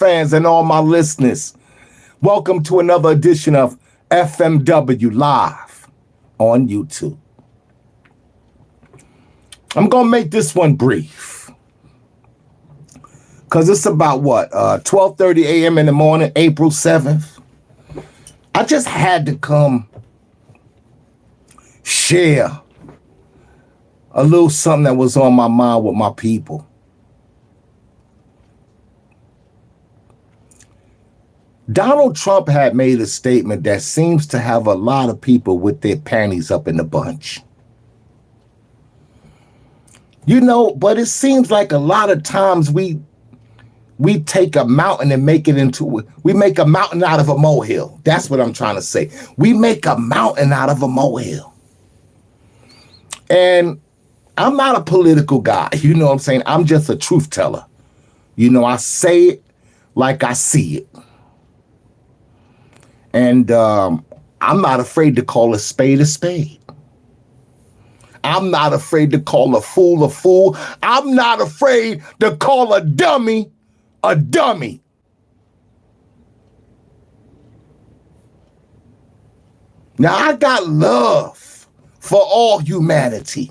fans and all my listeners. Welcome to another edition of FMW Live on YouTube. I'm going to make this one brief because it's about 12:30 a.m. in the morning, April 7th. I just had to come share a little something that was on my mind with my people. Donald Trump had made a statement that seems to have a lot of people with their panties up in the bunch. You know, but it seems like a lot of times we take a mountain and make a mountain out of a molehill. That's what I'm trying to say. We make a mountain out of a molehill. And I'm not a political guy. You know what I'm saying? I'm just a truth teller. You know, I say it like I see it. And I'm not afraid to call a spade a spade. I'm not afraid to call a fool a fool. I'm not afraid to call a dummy a dummy. Now, I got love for all humanity,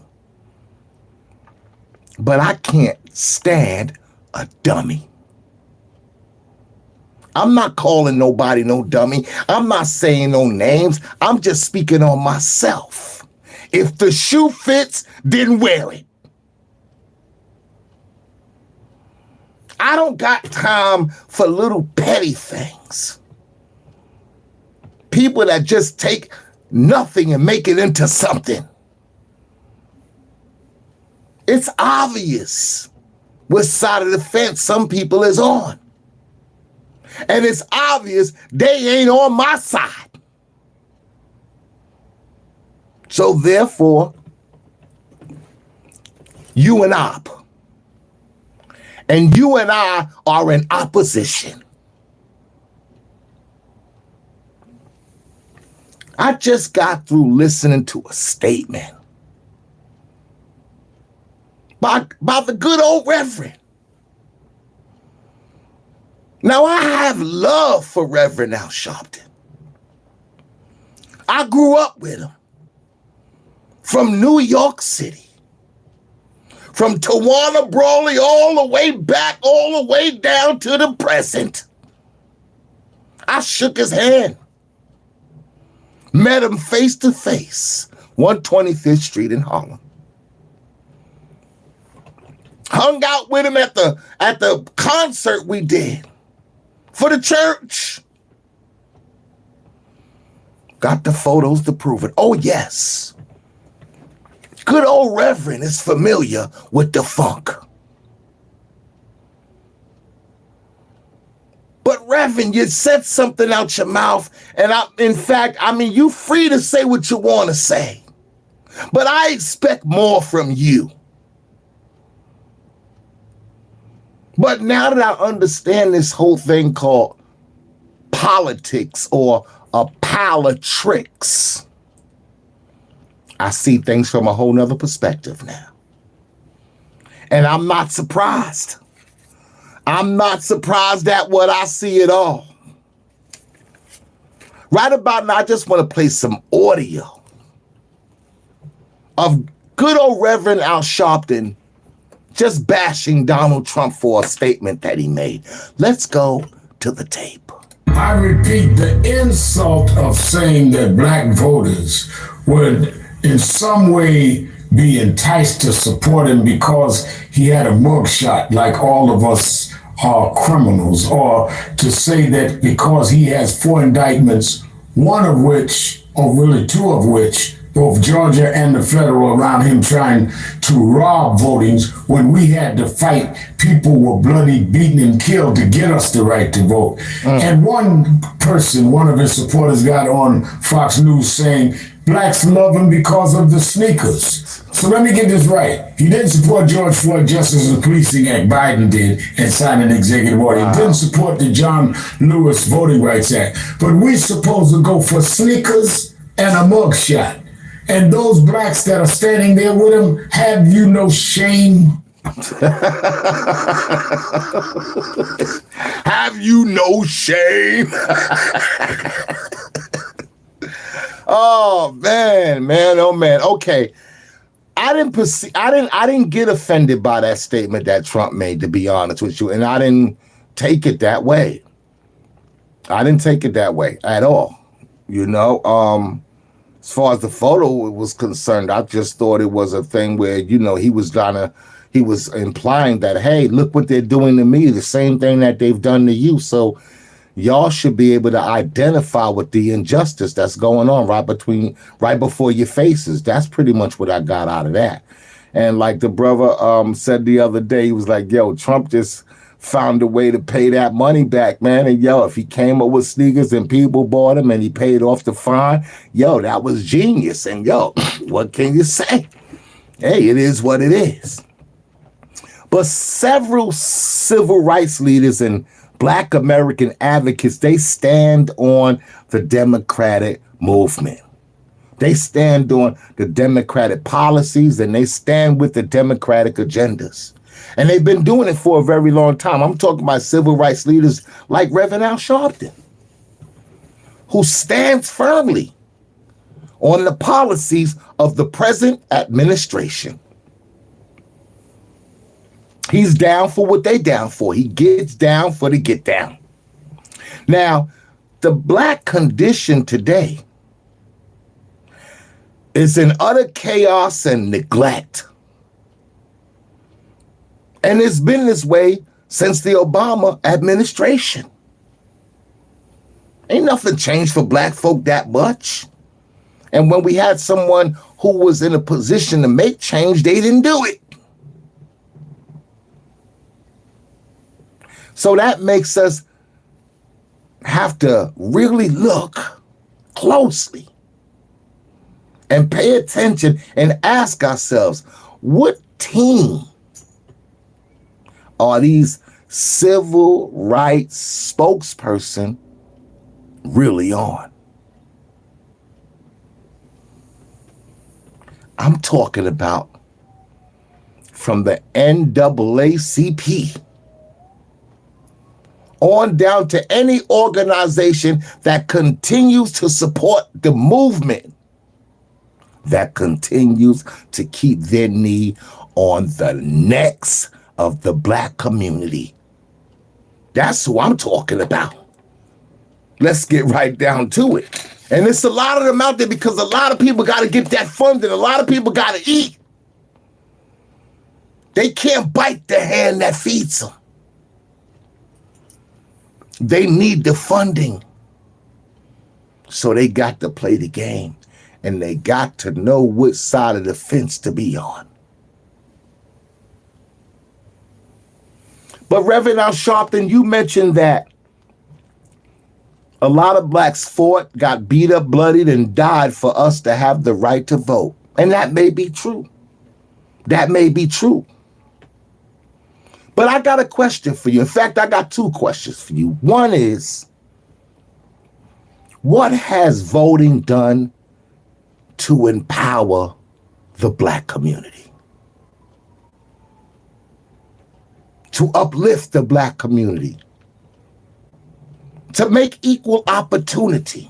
but I can't stand a dummy. I'm not calling nobody no dummy. I'm not saying no names. I'm just speaking on myself. If the shoe fits, then wear it. I don't got time for little petty things. People that just take nothing and make it into something. It's obvious which side of the fence some people is on. And it's obvious they ain't on my side. So therefore, you and I are in opposition. I just got through listening to a statement by the good old Reverend. Now, I have love for Rev Al Sharpton. I grew up with him from New York City, from Tawana Brawley all the way back, all the way down to the present. I shook his hand, met him face to face, 125th Street in Harlem. Hung out with him at the concert we did for the church. Got the photos to prove it. Oh, yes. Good old Reverend is familiar with the funk. But Reverend, you said something out your mouth, and you free to say what you want to say. But I expect more from you. But now that I understand this whole thing called politics or a pile of tricks, I see things from a whole nother perspective now. And I'm not surprised. I'm not surprised at what I see at all. Right about now, I just want to play some audio of good old Reverend Al Sharpton just bashing Donald Trump for a statement that he made. Let's go to the tape. I repeat, the insult of saying that black voters would in some way be enticed to support him because he had a mugshot like all of us are criminals, or to say that because he has 4 indictments, one of which, or really 2 of which, both Georgia and the federal, around him trying to rob votings when we had to fight. People were bloody, beaten, and killed to get us the right to vote. And one of his supporters got on Fox News saying, blacks love him because of the sneakers. So let me get this right. He didn't support George Floyd Justice and Policing Act, Biden did, and signed an executive order. He didn't support the John Lewis Voting Rights Act. But we're supposed to go for sneakers and a mugshot. And those blacks that are standing there with him, have you no shame? Have you no shame? Oh man, oh man. Okay. I didn't get offended by that statement that Trump made, to be honest with you. And I didn't take it that way. I didn't take it that way at all. You know, as far as the photo was concerned, I just thought it was a thing where, he was implying that, hey, look what they're doing to me, the same thing that they've done to you. So y'all should be able to identify with the injustice that's going on right before your faces. That's pretty much what I got out of that. And like the brother said the other day, he was like, yo, Trump just found a way to pay that money back, man. And yo, if he came up with sneakers and people bought them and he paid off the fine, yo, that was genius. And yo, what can you say? Hey, it is what it is. But several civil rights leaders and Black American advocates, they stand on the Democratic movement. They stand on the Democratic policies and they stand with the Democratic agendas. And they've been doing it for a very long time. I'm talking about civil rights leaders like Rev Al Sharpton, who stands firmly on the policies of the present administration. He's down for what they down for. He gets down for the get down. Now, the Black condition today is in utter chaos and neglect. And it's been this way since the Obama administration. Ain't nothing changed for Black folk that much. And when we had someone who was in a position to make change, they didn't do it. So that makes us have to really look closely and pay attention and ask ourselves, what team are these civil rights spokesperson really on? I'm talking about from the NAACP on down to any organization that continues to support the movement, that continues to keep their knee on the necks of the Black community. That's who I'm talking about. Let's get right down to it. And it's a lot of them out there because a lot of people got to get that funding. A lot of people got to eat. They can't bite the hand that feeds them. They need the funding. So they got to play the game. And they got to know which side of the fence to be on. But Reverend Al Sharpton, you mentioned that a lot of Blacks fought, got beat up, bloodied, and died for us to have the right to vote. And that may be true. That may be true. But I got a question for you. In fact, I got two questions for you. One is, what has voting done to empower the Black community? To uplift the Black community? To make equal opportunity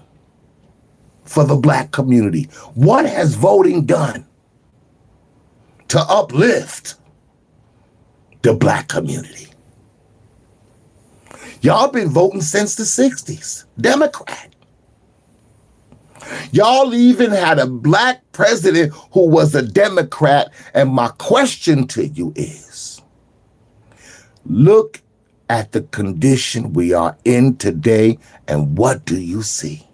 for the Black community? What has voting done to uplift the Black community? Y'all been voting since the 60s, Democrat. Y'all even had a Black president who was a Democrat. And my question to you is, look at the condition we are in today, and what do you see?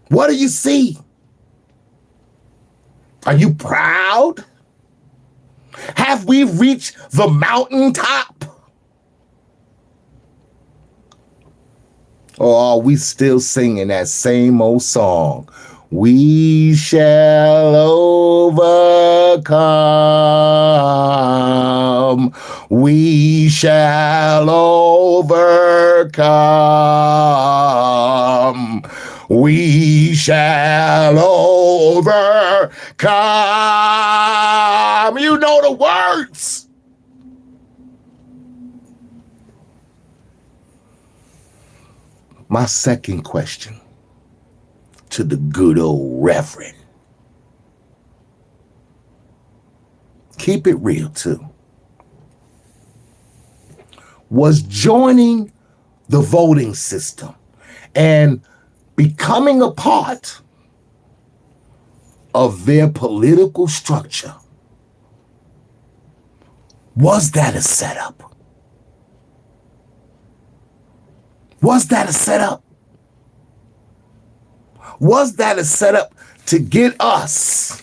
What do you see? Are you proud? Have we reached the mountaintop? Or are we still singing that same old song? We shall overcome. We shall overcome. We shall overcome. time. You know the words. My second question to the good old Reverend. Keep it real, too. Was joining the voting system and becoming a part of their political structure, was that a setup? Was that a setup? Was that a setup to get us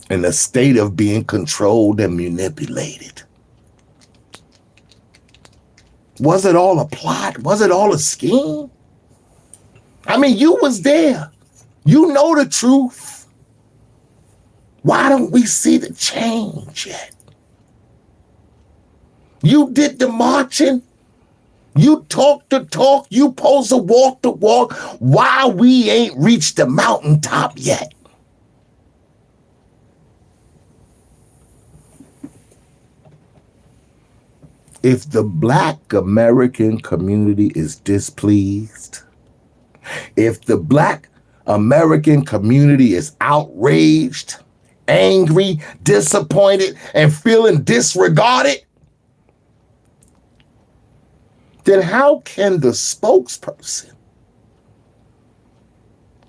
in a state of being controlled and manipulated? Was it all a plot? Was it all a scheme? I mean, you was there. You know the truth. Why don't we see the change yet? You did the marching. You talk the talk. You supposed to walk the walk. Why we ain't reached the mountaintop yet? If the Black American community is displeased, if the Black American community is outraged, angry, disappointed, and feeling disregarded, then how can the spokesperson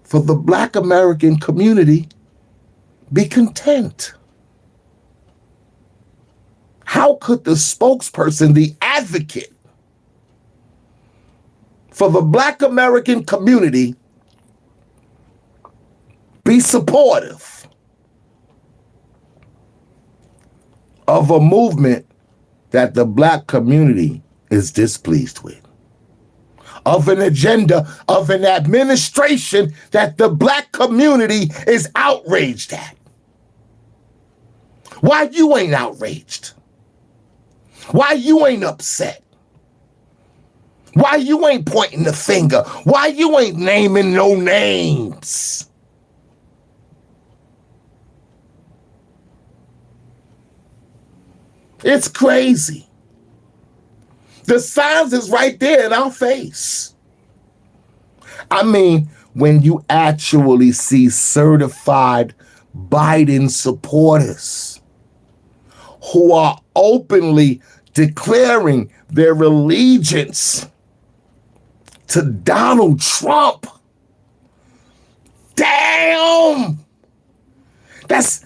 for the Black American community be content? How could the spokesperson, the advocate for the Black American community, be supportive of a movement that the Black community is displeased with, of an agenda, of an administration that the Black community is outraged at? Why you ain't outraged? Why you ain't upset? Why you ain't pointing the finger? Why you ain't naming no names? It's crazy. The signs is right there in our face. I mean, when you actually see certified Biden supporters who are openly declaring their allegiance to Donald Trump. Damn! That's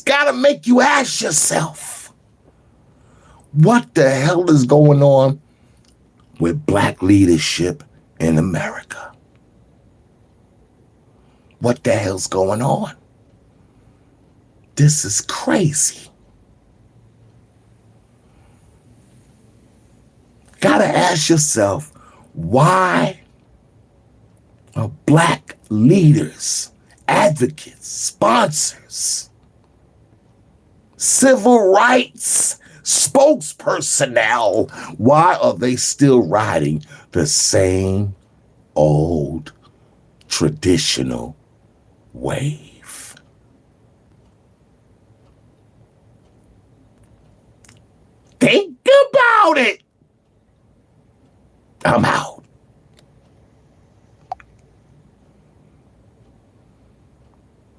gotta make you ask yourself, what the hell is going on with Black leadership in America? What the hell's going on? This is crazy. Gotta ask yourself, why are Black leaders, advocates, sponsors, civil rights spokespersonnel, why are they still riding the same old traditional wave? Think about it. I'm out.